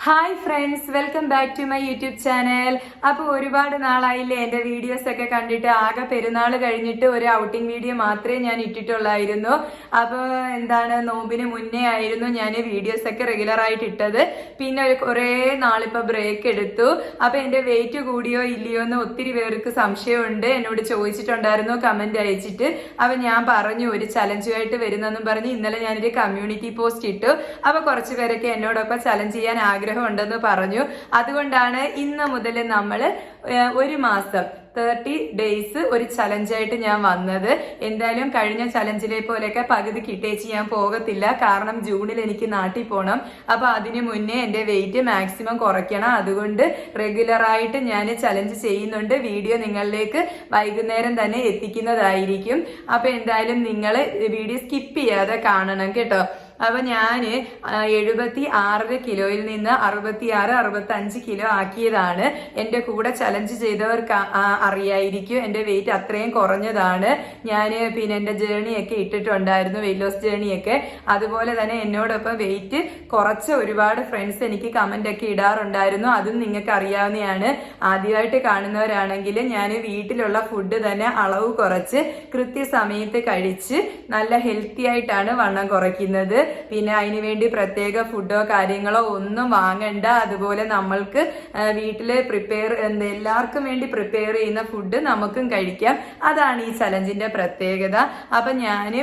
Hi friends, welcome back to my YouTube channel. അപ്പോൾ ഒരുപാട് നാളായില്ലേ എൻ്റെ വീഡിയോസ് ഒക്കെ കണ്ടിട്ട്. ആകെ പെരുന്നാൾ കഴിഞ്ഞിട്ട് ഒരു ഔട്ടിംഗ് വീഡിയോ മാത്രമേ ഞാൻ ഇട്ടിട്ടുള്ളായിരുന്നു. അപ്പോൾ നോമ്പിന് മുന്നേ ആയിരുന്നു ഞാൻ വീഡിയോസ് ഒക്കെ റെഗുലർ ആയിട്ട് ഇട്ടത്. പിന്നെ കുറേ നാളിപ്പോൾ ബ്രേക്ക് എടുത്തു. അപ്പോൾ എൻ്റെ വെയിറ്റ് കൂടിയോ ഇല്ലയോ എന്ന് ഒത്തിരി പേർക്ക് സംശയമുണ്ട്, എന്നോട് ചോദിച്ചിട്ടുണ്ടായിരുന്നു കമന്റ് അയച്ചിട്ട്. അപ്പോൾ ഞാൻ പറഞ്ഞു ഒരു ചലഞ്ചുമായിട്ട് വരുന്നെന്നും പറഞ്ഞ് ഇന്നലെ ഞാനൊരു കമ്മ്യൂണിറ്റി പോസ്റ്റ് ഇട്ടു. അപ്പോൾ കുറച്ച് പേരൊക്കെ എന്നോടൊപ്പം ചലഞ്ച് ചെയ്യാൻ ഉണ്ടെന്ന് പറഞ്ഞു. അതുകൊണ്ടാണ് ഇന്ന് മുതൽ നമ്മൾ ഒരു മാസം 30 ഡേയ്സ് ഒരു ചലഞ്ചായിട്ട് ഞാൻ വന്നത്. എന്തായാലും കഴിഞ്ഞ ചലഞ്ചിലെ പോലെയൊക്കെ പകുതി കിട്ടേച്ച് ഞാൻ പോകത്തില്ല, കാരണം ജൂണിൽ എനിക്ക് നാട്ടിൽ പോകണം. അപ്പൊ അതിനു മുന്നേ എൻ്റെ വെയിറ്റ് മാക്സിമം കുറയ്ക്കണം. അതുകൊണ്ട് റെഗുലറായിട്ട് ഞാൻ ചലഞ്ച് ചെയ്യുന്നുണ്ട്. വീഡിയോ നിങ്ങളിലേക്ക് വൈകുന്നേരം തന്നെ എത്തിക്കുന്നതായിരിക്കും. അപ്പൊ എന്തായാലും നിങ്ങൾ വീഡിയോ സ്കിപ്പ് ചെയ്യാതെ കാണണം കേട്ടോ. അപ്പൊ ഞാന് 76 കിലോയിൽ നിന്ന് 65 കിലോ ആക്കിയതാണ്. എൻ്റെ കൂടെ ചലഞ്ച് ചെയ്തവർക്ക് അറിയായിരിക്കും എൻ്റെ വെയിറ്റ് അത്രയും കുറഞ്ഞതാണ്. ഞാൻ പിന്നെ എൻ്റെ ജേണിയൊക്കെ ഇട്ടിട്ടുണ്ടായിരുന്നു, വെയിറ്റ് ലോസ് ജേണിയൊക്കെ. അതുപോലെ തന്നെ എന്നോടൊപ്പം വെയിറ്റ് കുറച്ച ഒരുപാട് ഫ്രണ്ട്സ് എനിക്ക് കമന്റ് ഒക്കെ ഇടാറുണ്ടായിരുന്നു. അതും നിങ്ങൾക്ക് അറിയാവുന്നതാണ്. ആദ്യമായിട്ട് കാണുന്നവരാണെങ്കിൽ ഞാൻ വീട്ടിലുള്ള ഫുഡ് തന്നെ അളവ് കുറച്ച് കൃത്യസമയത്ത് കഴിച്ച് നല്ല ഹെൽത്തി ആയിട്ടാണ് വണ്ണം കുറയ്ക്കുന്നത്. പിന്നെ അതിന് വേണ്ടി പ്രത്യേക ഫുഡോ കാര്യങ്ങളോ ഒന്നും വാങ്ങണ്ട. അതുപോലെ നമ്മൾക്ക് വീട്ടില് എല്ലാവർക്കും വേണ്ടി പ്രിപ്പയർ ചെയ്യുന്ന ഫുഡ് നമുക്കും കഴിക്കാം. അതാണ് ഈ ചലഞ്ചിന്റെ പ്രത്യേകത. അപ്പൊ ഞാന്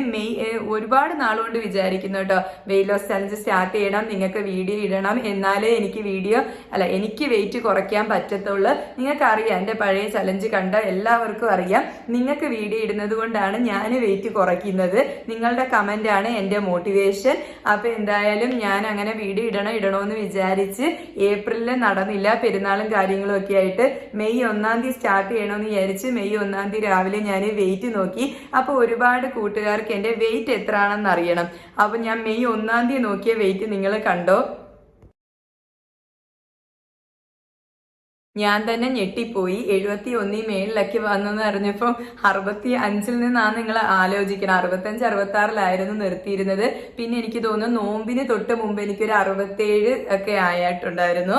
ഒരുപാട് നാളുകൊണ്ട് വിചാരിക്കുന്നു കേട്ടോ, വെയിറ്റ് ലോസ് ചലഞ്ച് സ്റ്റാർട്ട് ചെയ്യണം, നിങ്ങൾക്ക് വീഡിയോ ഇടണം, എന്നാലേ എനിക്ക് വെയിറ്റ് കുറയ്ക്കാൻ പറ്റത്തുള്ളൂ. നിങ്ങൾക്ക് അറിയാം, എന്റെ പഴയ ചലഞ്ച് കണ്ട എല്ലാവർക്കും അറിയാം. നിങ്ങൾക്ക് വീഡിയോ ഇടുന്നത് കൊണ്ടാണ് ഞാൻ വെയിറ്റ് കുറയ്ക്കുന്നത്. നിങ്ങളുടെ കമന്റ് ആണ് എന്റെ മോട്ടിവേഷൻ. അപ്പൊ എന്തായാലും ഞാൻ അങ്ങനെ വീഡിയോ ഇടണോന്ന് വിചാരിച്ച് ഏപ്രിലിൽ നടന്നില്ല, പെരുന്നാളും കാര്യങ്ങളും ഒക്കെ ആയിട്ട്. മെയ് 1 സ്റ്റാർട്ട് ചെയ്യണമെന്ന് വിചാരിച്ച് മെയ് 1 രാവിലെ ഞാൻ വെയിറ്റ് നോക്കി. അപ്പൊ ഒരുപാട് കൂട്ടുകാർക്ക് എന്റെ വെയിറ്റ് എത്ര ആണെന്ന് അറിയണം. അപ്പൊ ഞാൻ മെയ് 1 നോക്കിയ വെയിറ്റ് നിങ്ങൾ കണ്ടോ? ഞാൻ തന്നെ ഞെട്ടിപ്പോയി. 71 മേളിലൊക്കെ വന്നെന്ന് അറിഞ്ഞപ്പോൾ 65 നിന്നാണ് നിങ്ങൾ ആലോചിക്കണം. 65, 66 നിർത്തിയിരുന്നത്. പിന്നെ എനിക്ക് തോന്നുന്നു നോമ്പിന് തൊട്ട് മുമ്പ് എനിക്കൊരു 67 ഒക്കെ ആയിട്ടുണ്ടായിരുന്നു.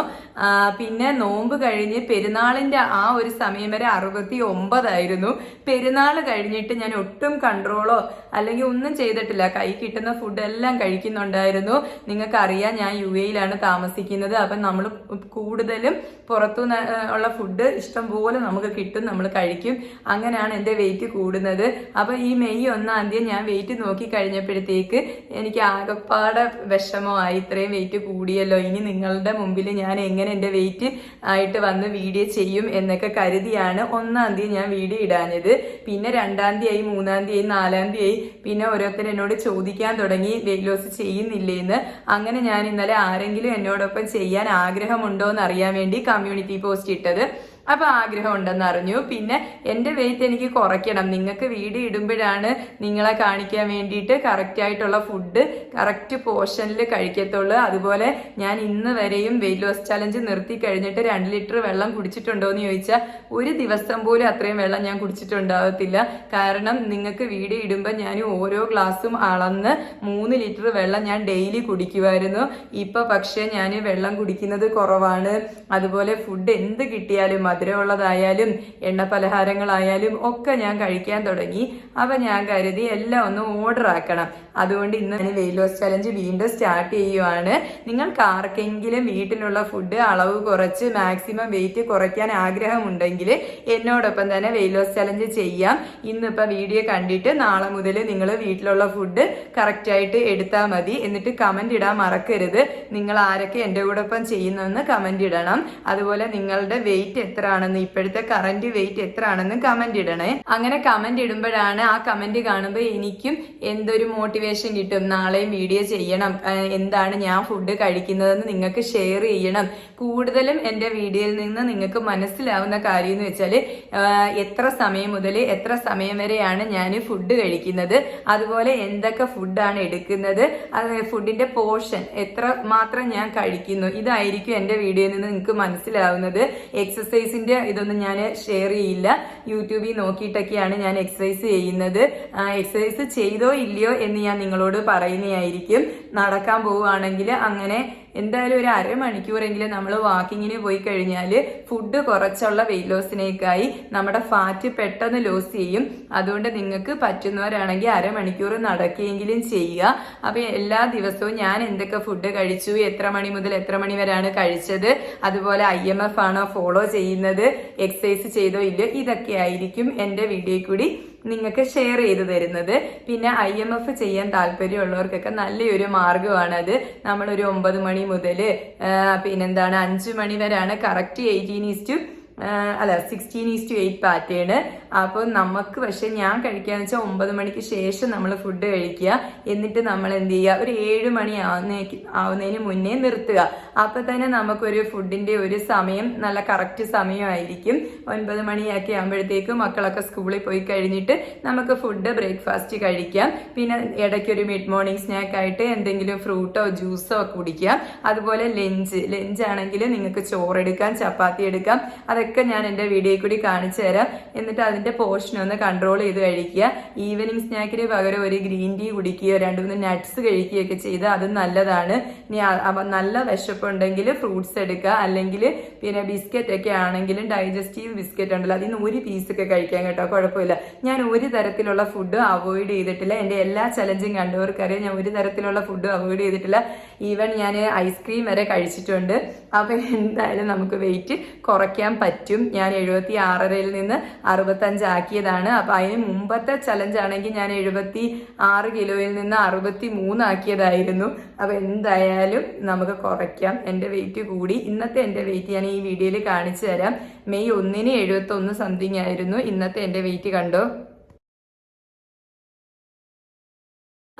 പിന്നെ നോമ്പ് കഴിഞ്ഞ് പെരുന്നാളിന്റെ ആ ഒരു സമയം വരെ 69 പെരുന്നാൾ കഴിഞ്ഞിട്ട് ഞാൻ ഒട്ടും കൺട്രോളോ അല്ലെങ്കിൽ ഒന്നും ചെയ്തിട്ടില്ല. കൈ കിട്ടുന്ന ഫുഡ് എല്ലാം കഴിക്കുന്നുണ്ടായിരുന്നു. നിങ്ങൾക്കറിയാം, ഞാൻ UAE താമസിക്കുന്നത്. അപ്പം നമ്മൾ കൂടുതലും പുറത്തുനിന്ന് ഉള്ള ഫുഡ് ഇഷ്ടം പോലെ നമുക്ക് കിട്ടും, നമ്മൾ കഴിക്കും. അങ്ങനെയാണ് എൻ്റെ വെയിറ്റ് കൂടുന്നത്. അപ്പൊ ഈ മെയ് 1 ഞാൻ വെയിറ്റ് നോക്കി കഴിഞ്ഞപ്പോഴത്തേക്ക് എനിക്ക് ആകെപ്പാടെ വിഷമമായി. ഇത്രയും വെയിറ്റ് കൂടിയല്ലോ, ഇനി നിങ്ങളുടെ മുമ്പിൽ ഞാൻ എങ്ങനെ എൻ്റെ വെയിറ്റ് ആയിട്ട് വന്ന് വീഡിയോ ചെയ്യും എന്നൊക്കെ കരുതിയാണ് 1 ഞാൻ വീഡിയോ ഇടാഞ്ഞത്. പിന്നെ 2 ആയി, 3 ആയി, 4 ആയി. പിന്നെ ഓരോരുത്തർ എന്നോട് ചോദിക്കാൻ തുടങ്ങി വെയിറ്റ് ലോസ് ചെയ്യുന്നില്ലേന്ന്. അങ്ങനെ ഞാൻ ഇന്നലെ ആരെങ്കിലും എന്നോടൊപ്പം ചെയ്യാൻ ആഗ്രഹമുണ്ടോ എന്ന് അറിയാൻ വേണ്ടി കമ്മ്യൂണിറ്റി പോസ്റ്റ് ഇട്ടത്. അപ്പൊ ആഗ്രഹം ഉണ്ടെന്ന് അറിഞ്ഞു. പിന്നെ എൻ്റെ വെയിറ്റ് എനിക്ക് കുറയ്ക്കണം. നിങ്ങൾക്ക് വീഡിയോ ഇടുമ്പോഴാണ് നിങ്ങളെ കാണിക്കാൻ വേണ്ടിയിട്ട് കറക്റ്റ് ആയിട്ടുള്ള ഫുഡ് കറക്റ്റ് പോർഷനിൽ കഴിക്കത്തുള്ളൂ. അതുപോലെ ഞാൻ ഇന്ന് വരെയും വെയിറ്റ് ലോസ് ചലഞ്ച് നിർത്തി കഴിഞ്ഞിട്ട് 2 ലിറ്റർ വെള്ളം കുടിച്ചിട്ടുണ്ടോ എന്ന് ചോദിച്ചാൽ ഒരു ദിവസം പോലും അത്രയും വെള്ളം ഞാൻ കുടിച്ചിട്ടുണ്ടാകത്തില്ല. കാരണം നിങ്ങൾക്ക് വീഡിയോ ഇടുമ്പോൾ ഞാൻ ഓരോ ഗ്ലാസും അളന്ന് 3 ലിറ്റർ വെള്ളം ഞാൻ ഡെയിലി കുടിക്കുമായിരുന്നു. ഇപ്പൊ പക്ഷെ ഞാൻ വെള്ളം കുടിക്കുന്നത് കുറവാണ്. അതുപോലെ ഫുഡ് എന്ത് കിട്ടിയാലും മധുരമുള്ളതായാലും എണ്ണ പലഹാരങ്ങളായാലും ഒക്കെ ഞാൻ കഴിക്കാൻ തുടങ്ങി. അപ്പൊ ഞാൻ കരുതി എല്ലാം ഒന്ന് ഓർഡർ ആക്കണം. അതുകൊണ്ട് ഇന്ന് വെയിറ്റ് ലോസ് ചലഞ്ച് വീണ്ടും സ്റ്റാർട്ട് ചെയ്യുവാണ്. നിങ്ങൾക്ക് ആർക്കെങ്കിലും വീട്ടിലുള്ള ഫുഡ് അളവ് കുറച്ച് മാക്സിമം വെയിറ്റ് കുറയ്ക്കാൻ ആഗ്രഹമുണ്ടെങ്കിൽ എന്നോടൊപ്പം തന്നെ വെയിറ്റ് ലോസ് ചലഞ്ച് ചെയ്യാം. ഇന്നിപ്പോ വീഡിയോ കണ്ടിട്ട് നാളെ മുതൽ നിങ്ങൾ വീട്ടിലുള്ള ഫുഡ് കറക്റ്റ് ആയിട്ട് എടുത്താൽ മതി. എന്നിട്ട് കമന്റ് ഇടാൻ മറക്കരുത്. നിങ്ങൾ ആരൊക്കെ എൻ്റെ കൂടൊപ്പം ചെയ്യുന്നതെന്ന് കമന്റ് ഇടണം. അതുപോലെ നിങ്ങളുടെ വെയിറ്റ് എത്ര ആണെന്ന്, ഇപ്പോഴത്തെ കറന്റ് വെയിറ്റ് എത്ര ആണെന്ന് കമന്റ് ഇടണേ. അങ്ങനെ കമന്റ് ഇടുമ്പോഴാണ് ആ കമന്റ് കാണുമ്പോൾ എനിക്കും എന്തൊരു മോട്ടിവേഷൻ കിട്ടും. നാളെയും വീഡിയോ ചെയ്യണം, എന്താണ് ഞാൻ ഫുഡ് കഴിക്കുന്നതെന്ന് നിങ്ങൾക്ക് ഷെയർ ചെയ്യണം. കൂടുതലും എൻ്റെ വീഡിയോയിൽ നിന്ന് നിങ്ങൾക്ക് മനസ്സിലാവുന്ന കാര്യം എന്ന് വെച്ചാൽ എത്ര സമയം മുതൽ എത്ര സമയം വരെയാണ് ഞാൻ ഫുഡ് കഴിക്കുന്നത്, അതുപോലെ എന്തൊക്കെ ഫുഡാണ് എടുക്കുന്നത്, ഫുഡിന്റെ പോർഷൻ എത്ര മാത്രം ഞാൻ കഴിക്കുന്നു. ഇതായിരിക്കും എൻ്റെ വീഡിയോയിൽ നിന്ന് നിങ്ങൾക്ക് മനസ്സിലാവുന്നത്. എക്സസൈസിന്റെ ഇതൊന്നും ഞാൻ ഷെയർ ചെയ്യില്ല. യൂട്യൂബിൽ നോക്കിയിട്ടൊക്കെയാണ് ഞാൻ എക്സസൈസ് ചെയ്യുന്നത്. എക്സസൈസ് ചെയ്തോ ഇല്ലയോ എന്ന് ഞാൻ നിങ്ങളോട് പറയുന്നതായിരിക്കും. നടക്കാൻ പോവുകയാണെങ്കിൽ അങ്ങനെ എന്തായാലും ഒരു അരമണിക്കൂറെങ്കിലും നമ്മൾ വാക്കിങ്ങിന് പോയി കഴിഞ്ഞാൽ ഫുഡ് കുറച്ചുള്ള വെയിറ്റ് ലോസിനേക്കായി നമ്മുടെ ഫാറ്റ് പെട്ടെന്ന് ലോസ് ചെയ്യും. അതുകൊണ്ട് നിങ്ങൾക്ക് പറ്റുന്നവരാണെങ്കിൽ അരമണിക്കൂർ നടക്കുകയെങ്കിലും ചെയ്യുക. അപ്പൊ എല്ലാ ദിവസവും ഞാൻ എന്തൊക്കെ ഫുഡ് കഴിച്ചു, എത്ര മണി മുതൽ എത്ര മണി വരെയാണ് കഴിച്ചത്, അതുപോലെ IMF ആണോ ഫോളോ ചെയ്യുന്നത്, എക്സസൈസ് ചെയ്തോ ഇല്ലയോ, ഇതൊക്കെ ആയിരിക്കും എൻ്റെ വീഡിയോയിൽ കൂടി നിങ്ങൾക്ക് ഷെയർ ചെയ്ത് തരുന്നത്. പിന്നെ IMF ചെയ്യാൻ താല്പര്യമുള്ളവർക്കൊക്കെ നല്ലൊരു മാർഗമാണത്. നമ്മളൊരു 9 മണി മുതൽ 5 മണി വരെയാണ് കറക്റ്റ് 16:8 പാറ്റേൺ. അപ്പോൾ നമുക്ക് പക്ഷെ ഞാൻ കഴിക്കാന്ന് വെച്ചാൽ 9 മണിക്ക് ശേഷം നമ്മൾ ഫുഡ് കഴിക്കുക. എന്നിട്ട് നമ്മൾ എന്ത് ചെയ്യുക, ഒരു 7 മണി ആവുന്നതിന് മുന്നേ നിർത്തുക. അപ്പൊ തന്നെ നമുക്കൊരു ഫുഡിന്റെ ഒരു സമയം നല്ല കറക്റ്റ് സമയമായിരിക്കും. 9 മണിയൊക്കെ ആകുമ്പോഴത്തേക്കും മക്കളൊക്കെ സ്കൂളിൽ പോയി കഴിഞ്ഞിട്ട് നമുക്ക് ഫുഡ് ബ്രേക്ക്ഫാസ്റ്റ് കഴിക്കാം. പിന്നെ ഇടയ്ക്കൊരു മിഡ് മോർണിംഗ് സ്നാക്ക് ആയിട്ട് എന്തെങ്കിലും ഫ്രൂട്ടോ ജ്യൂസോ കുടിക്കാം. അതുപോലെ ലഞ്ച് ആണെങ്കിൽ നിങ്ങൾക്ക് ചോറെടുക്കാം, ചപ്പാത്തി എടുക്കാം. അതൊക്കെ ഞാൻ എൻ്റെ വീഡിയോയിൽ കൂടി കാണിച്ചു തരാം. എന്നിട്ട് അതിന്റെ പോർഷൻ ഒന്ന് കൺട്രോൾ ചെയ്ത് കഴിക്കുക. ഈവനിങ് സ്നാക്കിന് പകരം ഒരു ഗ്രീൻ ടീ കുടിക്കുകയോ 2-3 നട്ട്സ് കഴിക്കുകയൊക്കെ ചെയ്താൽ അത് നല്ലതാണ്. ഇനി നല്ല വിശപ്പുണ്ടെങ്കിൽ ഫ്രൂട്ട്സ് എടുക്കുക. അല്ലെങ്കിൽ പിന്നെ ബിസ്ക്കറ്റ് ഒക്കെ ആണെങ്കിലും ഡൈജസ്റ്റീവ് ബിസ്ക്കറ്റ് ഉണ്ടല്ലോ, അതിന് ഒരു പീസൊക്കെ കഴിക്കാൻ കേട്ടോ, കുഴപ്പമില്ല. ഞാൻ ഒരു തരത്തിലുള്ള ഫുഡ് അവോയ്ഡ് ചെയ്തിട്ടില്ല. എൻ്റെ എല്ലാ ചലഞ്ചും കണ്ടവർക്കറിയാം ഞാൻ ഒരു തരത്തിലുള്ള ഫുഡ് അവോയ്ഡ് ചെയ്തിട്ടില്ല. ഈവൻ ഞാൻ ഐസ്ക്രീം വരെ കഴിച്ചിട്ടുണ്ട്. അപ്പൊ എന്തായാലും നമുക്ക് വെയിറ്റ് കുറയ്ക്കാൻ പറ്റും. ഞാൻ 76 നിന്ന് 65 ആക്കിയതാണ്. അപ്പൊ അതിന് മുമ്പത്തെ ചലഞ്ച് ആണെങ്കിൽ ഞാൻ 76 കിലോയിൽ നിന്ന് 63 ആക്കിയതായിരുന്നു. അപ്പൊ എന്തായാലും നമുക്ക് കുറയ്ക്കാം. എൻ്റെ വെയിറ്റ് കൂടി. ഇന്നത്തെ എൻ്റെ വെയിറ്റ് ഞാൻ ഈ വീഡിയോയിൽ കാണിച്ചു തരാം. മെയ് 1-ന് 71 സംതിങ് ആയിരുന്നു. ഇന്നത്തെ എൻ്റെ വെയിറ്റ് കണ്ടോ.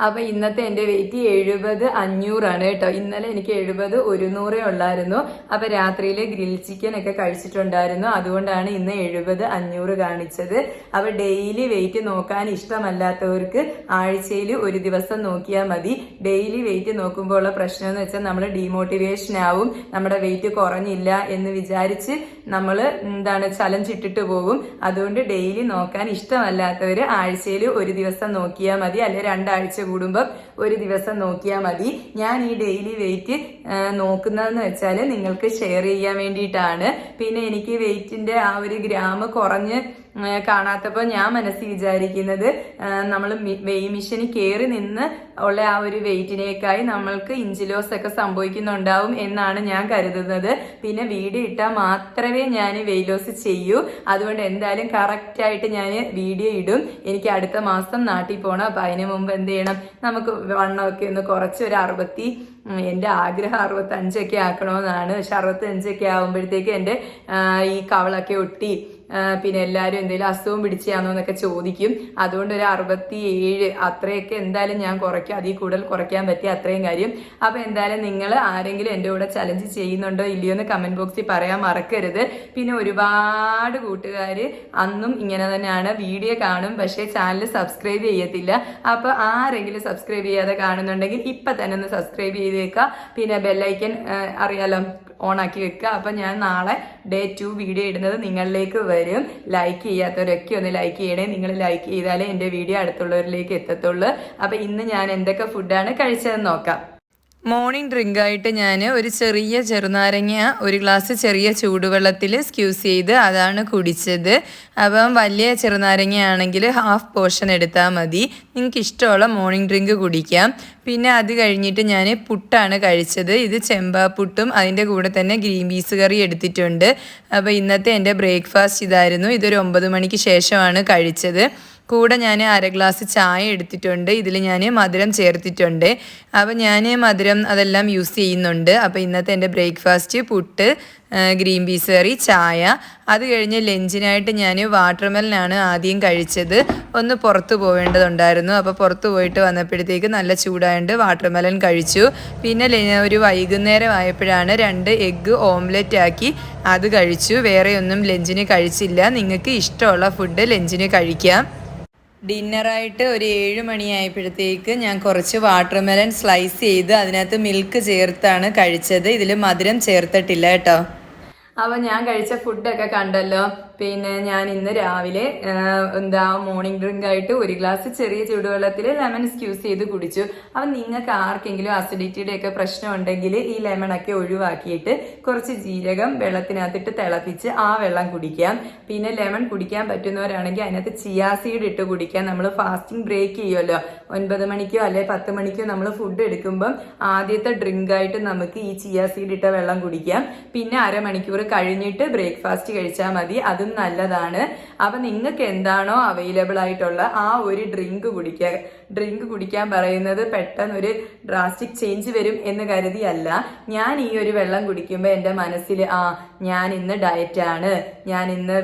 അപ്പൊ ഇന്നത്തെ എൻ്റെ വെയിറ്റ് 70-500 ആണ് കേട്ടോ. ഇന്നലെ എനിക്ക് 70-100 ഉള്ളായിരുന്നു. അപ്പൊ രാത്രിയിൽ ഗ്രിൽ ചിക്കൻ ഒക്കെ കഴിച്ചിട്ടുണ്ടായിരുന്നു. അതുകൊണ്ടാണ് ഇന്ന് 70-500 കാണിച്ചത്. അപ്പൊ ഡെയിലി വെയിറ്റ് നോക്കാൻ ഇഷ്ടമല്ലാത്തവർക്ക് ആഴ്ചയിൽ ഒരു ദിവസം നോക്കിയാൽ മതി. ഡെയിലി വെയിറ്റ് നോക്കുമ്പോൾ ഉള്ള പ്രശ്നം എന്ന് വെച്ചാൽ നമ്മൾ ഡീമോട്ടിവേഷൻ ആവും. നമ്മുടെ വെയിറ്റ് കുറഞ്ഞില്ല എന്ന് വിചാരിച്ച് നമ്മൾ ചലഞ്ച് ഇട്ടിട്ട് പോകും. അതുകൊണ്ട് ഡെയിലി നോക്കാൻ ഇഷ്ടമല്ലാത്തവർ ആഴ്ചയിൽ ഒരു ദിവസം നോക്കിയാൽ മതി. അല്ലെങ്കിൽ 2 ആഴ്ച കൂടുമ്പോൾ ഒരു ദിവസം നോക്കിയാൽ മതി. ഞാൻ ഈ ഡെയിലി വെയിറ്റ് നോക്കുന്നതെന്ന് വെച്ചാൽ നിങ്ങൾക്ക് ഷെയർ ചെയ്യാൻ വേണ്ടിയിട്ടാണ്. പിന്നെ എനിക്ക് വെയിറ്റിന്റെ ആ ഒരു ഗ്രാം കുറഞ്ഞ് കാണാത്തപ്പോൾ ഞാൻ മനസ്സിൽ വിചാരിക്കുന്നത് നമ്മൾ വെയ് മിഷന് കയറി നിന്ന് ഉള്ള ആ ഒരു വെയിറ്റിനേക്കായി നമ്മൾക്ക് ഇഞ്ച് ലോസ് ഒക്കെ സംഭവിക്കുന്നുണ്ടാവും എന്നാണ് ഞാൻ കരുതുന്നത്. പിന്നെ വീഡിയോ ഇട്ടാൽ മാത്രമേ ഞാൻ വെയിറ്റ് ലോസ് ചെയ്യൂ. അതുകൊണ്ട് എന്തായാലും കറക്റ്റായിട്ട് ഞാൻ വീഡിയോ ഇടും. എനിക്ക് അടുത്ത മാസം നാട്ടിൽ പോകണം. അപ്പം അതിന് മുമ്പ് എന്ത് ചെയ്യണം, നമുക്ക് വണ്ണമൊക്കെ ഒന്ന് കുറച്ച് ഒരു എൻ്റെ ആഗ്രഹം 65 ആക്കണമെന്നാണ്. പക്ഷെ 65 ആകുമ്പോഴത്തേക്ക് എൻ്റെ ഈ കവളൊക്കെ ഒട്ടി പിന്നെ എല്ലാവരും എന്തെങ്കിലും അസുഖം പിടിച്ചാണോ എന്നൊക്കെ ചോദിക്കും. അതുകൊണ്ട് ഒരു 67 അത്രയൊക്കെ എന്തായാലും ഞാൻ കുറയ്ക്കും. അതിൽ കൂടുതൽ കുറയ്ക്കാൻ പറ്റിയ അത്രയും കാര്യം. അപ്പൊ എന്തായാലും നിങ്ങൾ ആരെങ്കിലും എൻ്റെ കൂടെ ചലഞ്ച് ചെയ്യുന്നുണ്ടോ ഇല്ലയോ എന്ന് കമന്റ് ബോക്സിൽ പറയാൻ മറക്കരുത്. പിന്നെ ഒരുപാട് കൂട്ടുകാർ അന്നും ഇങ്ങനെ തന്നെയാണ്, വീഡിയോ കാണും പക്ഷേ ചാനൽ സബ്സ്ക്രൈബ് ചെയ്യത്തില്ല. അപ്പൊ ആരെങ്കിലും സബ്സ്ക്രൈബ് ചെയ്യാതെ കാണുന്നുണ്ടെങ്കിൽ ഇപ്പൊ തന്നെ ഒന്ന് സബ്സ്ക്രൈബ് ചെയ്തേക്കുക. പിന്നെ ബെല്ലൈക്കൻ അറിയാലോ ഓൺ ആക്കി വെക്കുക. അപ്പൊ ഞാൻ നാളെ Day 2 വീഡിയോ ഇടുന്നത് നിങ്ങളിലേക്ക് വരും. ലൈക്ക് ചെയ്യാത്തവരൊക്കെ ഒന്ന് ലൈക്ക് ചെയ്യണേ. നിങ്ങൾ ലൈക്ക് ചെയ്താലേ എൻ്റെ വീഡിയോ അടുത്തുള്ളവരിലേക്ക് എത്തത്തുള്ളൂ. അപ്പൊ ഇന്ന് ഞാൻ എന്തൊക്കെ ഫുഡാണ് കഴിച്ചതെന്ന് നോക്കാം. മോർണിംഗ് ഡ്രിങ്ക് ആയിട്ട് ഞാൻ ഒരു ചെറിയ ചെറുനാരങ്ങ ഒരു ഗ്ലാസ് ചെറിയ ചൂടുവെള്ളത്തിൽ സ്ക്യൂസ് ചെയ്ത് അതാണ് കുടിച്ചത്. അപ്പം വലിയ ചെറുനാരങ്ങ ആണെങ്കിൽ ഹാഫ് പോർഷൻ എടുത്താൽ മതി. നിങ്ങൾക്ക് ഇഷ്ടമുള്ള മോർണിംഗ് ഡ്രിങ്ക് കുടിക്കാം. പിന്നെ അത് കഴിഞ്ഞിട്ട് ഞാൻ പുട്ടാണ് കഴിച്ചത്. ഇത് ചെമ്പാപ്പുട്ടും അതിൻ്റെ കൂടെ തന്നെ ഗ്രീൻ പീസ് കറി എടുത്തിട്ടുണ്ട്. അപ്പോൾ ഇന്നത്തെ എൻ്റെ ബ്രേക്ക്ഫാസ്റ്റ് ഇതായിരുന്നു. ഇതൊരു 9 മണിക്ക് ശേഷമാണ് കഴിച്ചത്. കൂടെ ഞാൻ 1/2 ഗ്ലാസ് ചായ എടുത്തിട്ടുണ്ട്. ഇതിൽ ഞാൻ മധുരം ചേർത്തിട്ടുണ്ട്. അപ്പോൾ ഞാൻ മധുരം അതെല്ലാം യൂസ് ചെയ്യുന്നുണ്ട്. അപ്പോൾ ഇന്നത്തെ എൻ്റെ ബ്രേക്ക്ഫാസ്റ്റ് പുട്ട്, ഗ്രീൻ പീസ് കറി, ചായ. അത് കഴിഞ്ഞ് ലഞ്ചിനായിട്ട് ഞാൻ വാട്ടർമെലനാണ് ആദ്യം കഴിച്ചത്. ഒന്ന് പുറത്ത് പോവേണ്ടതുണ്ടായിരുന്നു. അപ്പോൾ പുറത്ത് പോയിട്ട് വന്നപ്പോഴത്തേക്ക് നല്ല ചൂടായതുകൊണ്ട് വാട്ടർമെലൻ കഴിച്ചു. പിന്നെ ഒരു വൈകുന്നേരം ആയപ്പോഴാണ് 2 എഗ്ഗ് ഓംലെറ്റ് ആക്കി അത് കഴിച്ചു. വേറെ ഒന്നും ലഞ്ചിന് കഴിച്ചില്ല. നിങ്ങൾക്ക് ഇഷ്ടമുള്ള ഫുഡ് ലഞ്ചിന് കഴിക്കാം. ഡിന്നറായിട്ട് ഒരു 7 മണിയായപ്പോഴത്തേക്ക് ഞാൻ കുറച്ച് വാട്ടർമെലൻ സ്ലൈസ് ചെയ്ത് അതിനകത്ത് മിൽക്ക് ചേർത്താണ് കഴിച്ചത്. ഇതിൽ മധുരം ചേർത്തിട്ടില്ല കേട്ടോ. അപ്പോൾ ഞാൻ കഴിച്ച ഫുഡൊക്കെ കണ്ടല്ലോ. പിന്നെ ഞാൻ ഇന്ന് രാവിലെ മോർണിംഗ് ഡ്രിങ്ക് ആയിട്ട് ഒരു ഗ്ലാസ് ചെറിയ ചൂടുവെള്ളത്തിൽ ലെമൺ സ്ക്യൂസ് ചെയ്ത് കുടിച്ചു. അപ്പം നിങ്ങൾക്ക് ആർക്കെങ്കിലും അസിഡിറ്റിയുടെ ഒക്കെ പ്രശ്നം ഉണ്ടെങ്കിൽ ഈ ലെമണൊക്കെ ഒഴിവാക്കിയിട്ട് കുറച്ച് ജീരകം വെള്ളത്തിനകത്തിട്ട് തിളപ്പിച്ച് ആ വെള്ളം കുടിക്കാം. പിന്നെ ലെമൺ കുടിക്കാൻ പറ്റുന്നവരാണെങ്കിൽ അതിനകത്ത് ചിയാ സീഡ് ഇട്ട് കുടിക്കാം. നമ്മൾ ഫാസ്റ്റിംഗ് ബ്രേക്ക് ചെയ്യുമല്ലോ, 9 മണിക്കോ അല്ലെ 10 മണിക്കോ നമ്മൾ ഫുഡ് എടുക്കുമ്പം ആദ്യത്തെ ഡ്രിങ്ക് ആയിട്ട് നമുക്ക് ഈ ചിയാ സീഡ് ഇട്ട വെള്ളം കുടിക്കാം. പിന്നെ അരമണിക്കൂർ കഴിഞ്ഞിട്ട് ബ്രേക്ക്ഫാസ്റ്റ് കഴിച്ചാൽ മതി, അതും നല്ലതാണ്. അപ്പൊ നിങ്ങൾക്ക് എന്താണോ അവൈലബിൾ ആയിട്ടുള്ള ആ ഒരു ഡ്രിങ്ക് കുടിക്കുക. ഡ്രിങ്ക് കുടിക്കാൻ പറയുന്നത് പെട്ടെന്ന് ഒരു ഡ്രാസ്റ്റിക് ചേഞ്ച് വരും എന്ന് കരുതിയല്ല. ഞാൻ ഈ ഒരു വെള്ളം കുടിക്കുമ്പോൾ എൻ്റെ മനസ്സിൽ ഞാൻ ഇന്ന് ഡയറ്റാണ്, ഞാൻ ഇന്ന്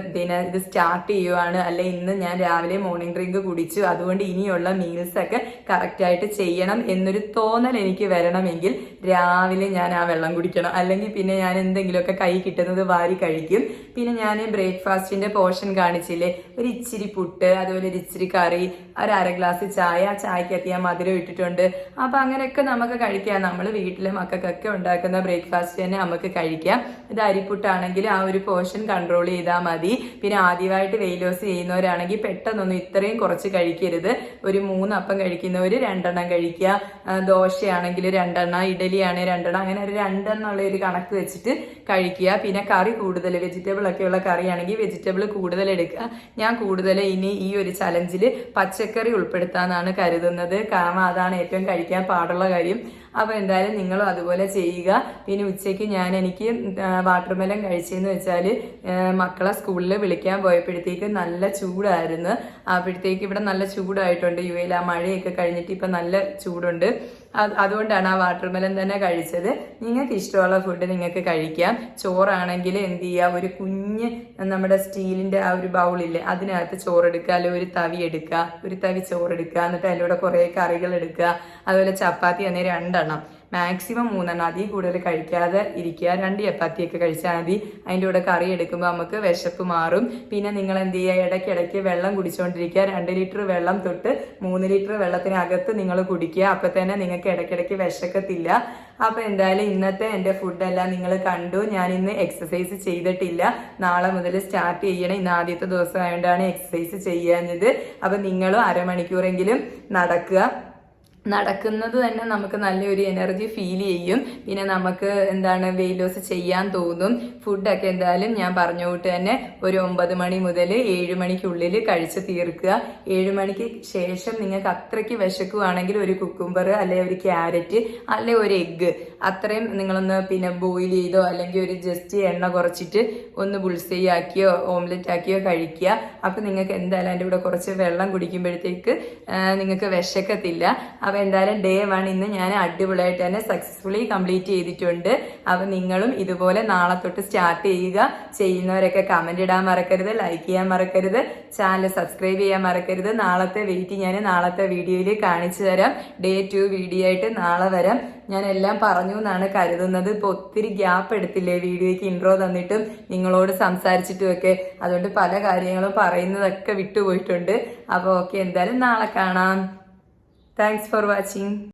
ഇത് സ്റ്റാർട്ട് ചെയ്യുവാണ്, അല്ലെ ഇന്ന് ഞാൻ രാവിലെ മോർണിംഗ് ഡ്രിങ്ക് കുടിച്ചു, അതുകൊണ്ട് ഇനിയുള്ള മീൽസ് ഒക്കെ കറക്റ്റ് ആയിട്ട് ചെയ്യണം എന്നൊരു തോന്നൽ എനിക്ക് വരണമെങ്കിൽ രാവിലെ ഞാൻ ആ വെള്ളം കുടിക്കണം. അല്ലെങ്കിൽ പിന്നെ ഞാൻ എന്തെങ്കിലുമൊക്കെ കൈ കിട്ടുന്നത് വാരി കഴിക്കും. പിന്നെ ഞാൻ ബ്രേക്ക്ഫാസ്റ്റിന്റെ പോർഷൻ കാണിച്ചില്ലേ, ഒരു ഇച്ചിരി പുട്ട്, അതുപോലെ ഒരു ഇച്ചിരി കറി, ഒരു അര ഗ്ലാസ് ചായ, ചായക്കകത്ത് ഞാൻ മധുരം ഇട്ടിട്ടുണ്ട്. അപ്പൊ അങ്ങനെയൊക്കെ നമുക്ക് കഴിക്കാം. നമ്മൾ വീട്ടിലെ മക്കൾക്കൊക്കെ ഉണ്ടാക്കുന്ന ബ്രേക്ക്ഫാസ്റ്റ് തന്നെ നമുക്ക് കഴിക്കാം. ഇത് അരിപ്പുട്ടാണെങ്കിൽ ആ ഒരു പോർഷൻ കൺട്രോൾ ചെയ്താൽ മതി. പിന്നെ ആദ്യമായിട്ട് വെയിറ്റ് ലോസ് ചെയ്യുന്നവരാണെങ്കിൽ പെട്ടെന്നൊന്നും ഇത്രയും കുറച്ച് കഴിക്കരുത്. ഒരു 3 അപ്പം കഴിക്കുന്നവർ 2 എണ്ണം കഴിക്കുക, ദോശയാണെങ്കിൽ 2 എണ്ണം, ഇഡലി ആണെങ്കിൽ 2 എണ്ണം, അങ്ങനെ ഒരു 2 എന്നുള്ള ഒരു കണക്ക് വെച്ചിട്ട് കഴിക്കുക. പിന്നെ കറി കൂടുതൽ, വെജിറ്റബിൾ ഒക്കെ ഉള്ള കറിയാണെങ്കിൽ വെജിറ്റബിൾ കൂടുതൽ എടുക്കുക. ഞാൻ കൂടുതൽ ഇനി ഈ ഒരു ചലഞ്ചിൽ പച്ചക്കറി ഉൾപ്പെടുത്താന്നാണ് കരുതുന്നത്, കാരണം അതാണ് ഏറ്റവും കഴിക്കാൻ പാടുള്ള കാര്യം. അപ്പൊ എന്തായാലും നിങ്ങളും അതുപോലെ ചെയ്യുക. പിന്നെ ഉച്ചയ്ക്ക് എനിക്ക് വാട്ടർമെലൻ കഴിച്ചെന്ന് വെച്ചാൽ മക്കളെ സ്കൂളിൽ വിളിക്കാൻ പോയപ്പോഴത്തേക്ക് നല്ല ചൂടായിരുന്നു. അപ്പോഴത്തേക്ക് ഇവിടെ നല്ല ചൂടായിട്ടുണ്ട് യുഎയിൽ. ആ മഴയൊക്കെ കഴിഞ്ഞിട്ട് ഇപ്പൊ നല്ല ചൂടുണ്ട്. അതുകൊണ്ടാണ് ആ വാട്ടർമെലൻ തന്നെ കഴിച്ചത്. നിങ്ങൾക്ക് ഇഷ്ടമുള്ള ഫുഡ് നിങ്ങൾക്ക് കഴിക്കാം. ചോറാണെങ്കിൽ എന്ത് ചെയ്യുക, ഒരു കുഞ്ഞ് നമ്മുടെ സ്റ്റീലിന്റെ ആ ഒരു ബൗളില്ലേ, അതിനകത്ത് ചോറെടുക്കുക, അല്ലെങ്കിൽ ഒരു തവി എടുക്കുക, ഒരു തവി ചോറെടുക്കുക, എന്നിട്ട് അതിൻ്റെ കൂടെ കുറേ കറികൾ എടുക്കുക. അതുപോലെ ചപ്പാത്തി തന്നെ 2 എണ്ണം, മാക്സിമം 3 എണ്ണം, അതിൽ കൂടുതൽ കഴിക്കാതെ ഇരിക്കുക. 2 ചപ്പാത്തിയൊക്കെ കഴിച്ചാൽ മതി. അതിൻ്റെ കൂടെ കറി എടുക്കുമ്പോൾ നമുക്ക് വിശപ്പ് മാറും. പിന്നെ നിങ്ങൾ എന്ത് ചെയ്യുക, ഇടയ്ക്കിടയ്ക്ക് വെള്ളം കുടിച്ചുകൊണ്ടിരിക്കുക. 2 ലിറ്റർ വെള്ളം തൊട്ട് 3 ലിറ്റർ വെള്ളത്തിനകത്ത് നിങ്ങൾ കുടിക്കുക. അപ്പൊ തന്നെ നിങ്ങൾക്ക് ഇടയ്ക്കിടയ്ക്ക് വിശക്കത്തില്ല. അപ്പൊ എന്തായാലും ഇന്നത്തെ എൻ്റെ ഫുഡെല്ലാം നിങ്ങൾ കണ്ടു. ഞാൻ ഇന്ന് എക്സസൈസ് ചെയ്തിട്ടില്ല, നാളെ മുതൽ സ്റ്റാർട്ട് ചെയ്യണം. ഇന്ന് ആദ്യത്തെ ദിവസം ആയതുകൊണ്ടാണ് എക്സസൈസ് ചെയ്യാഞ്ഞത്. അപ്പൊ നിങ്ങളും അരമണിക്കൂറെങ്കിലും നടക്കുക. നടക്കുന്നത് തന്നെ നമുക്ക് നല്ലൊരു എനർജി ഫീൽ ചെയ്യും. പിന്നെ നമുക്ക് വെയിറ്റ് ലോസ് ചെയ്യാൻ തോന്നും. ഫുഡൊക്കെ എന്തായാലും ഞാൻ പറഞ്ഞ കൂട്ട് തന്നെ ഒരു 9 മണി മുതൽ 7 മണിക്കുള്ളിൽ കഴിച്ച് തീർക്കുക. 7 മണിക്ക് ശേഷം നിങ്ങൾക്ക് അത്രയ്ക്ക് വിശക്കുവാണെങ്കിൽ ഒരു കുക്കുംബർ, അല്ലെ ഒരു ക്യാരറ്റ്, അല്ലെ ഒരു എഗ്ഗ്, അത്രയും നിങ്ങളൊന്ന് പിന്നെ ബോയിൽ ചെയ്തോ അല്ലെങ്കിൽ ഒരു ജസ്റ്റ് എണ്ണ കുറച്ചിട്ട് ഒന്ന് ബുൾസൈ ആക്കിയോ ഓംലെറ്റ് ആക്കിയോ കഴിക്കുക. അപ്പൊ നിങ്ങൾക്ക് എന്തായാലും അതിൻ്റെ കൂടെ കുറച്ച് വെള്ളം കുടിക്കുമ്പോഴത്തേക്ക് നിങ്ങൾക്ക് വിശക്കത്തില്ല. അപ്പൊ എന്തായാലും ഡേ 1 ഇന്ന് ഞാൻ അടിപൊളിയായിട്ട് തന്നെ സക്സസ്ഫുള്ളി കംപ്ലീറ്റ് ചെയ്തിട്ടുണ്ട്. അപ്പൊ നിങ്ങളും ഇതുപോലെ നാളെ തൊട്ട് സ്റ്റാർട്ട് ചെയ്യുക. ചെയ്യുന്നവരൊക്കെ കമന്റ് ഇടാൻ മറക്കരുത്, ലൈക്ക് ചെയ്യാൻ മറക്കരുത്, ചാനൽ സബ്സ്ക്രൈബ് ചെയ്യാൻ മറക്കരുത്. നാളത്തെ വെയിറ്റ് ഞാൻ നാളത്തെ വീഡിയോയിൽ കാണിച്ചു തരാം. ഡേ 2 വീഡിയോ ആയിട്ട് നാളെ വരാം. ഞാൻ എല്ലാം പറഞ്ഞു എന്നാണ് കരുതുന്നത്. ഇപ്പൊ ഒത്തിരി ഗ്യാപ്പ് എടുത്തില്ലേ വീഡിയോയ്ക്ക് ഇൻട്രോ തന്നിട്ടും നിങ്ങളോട് സംസാരിച്ചിട്ടും ഒക്കെ, അതുകൊണ്ട് പല കാര്യങ്ങളും പറയുന്നതൊക്കെ വിട്ടുപോയിട്ടുണ്ട്. അപ്പൊ ഓക്കെ, എന്തായാലും നാളെ കാണാം. Thanks for watching.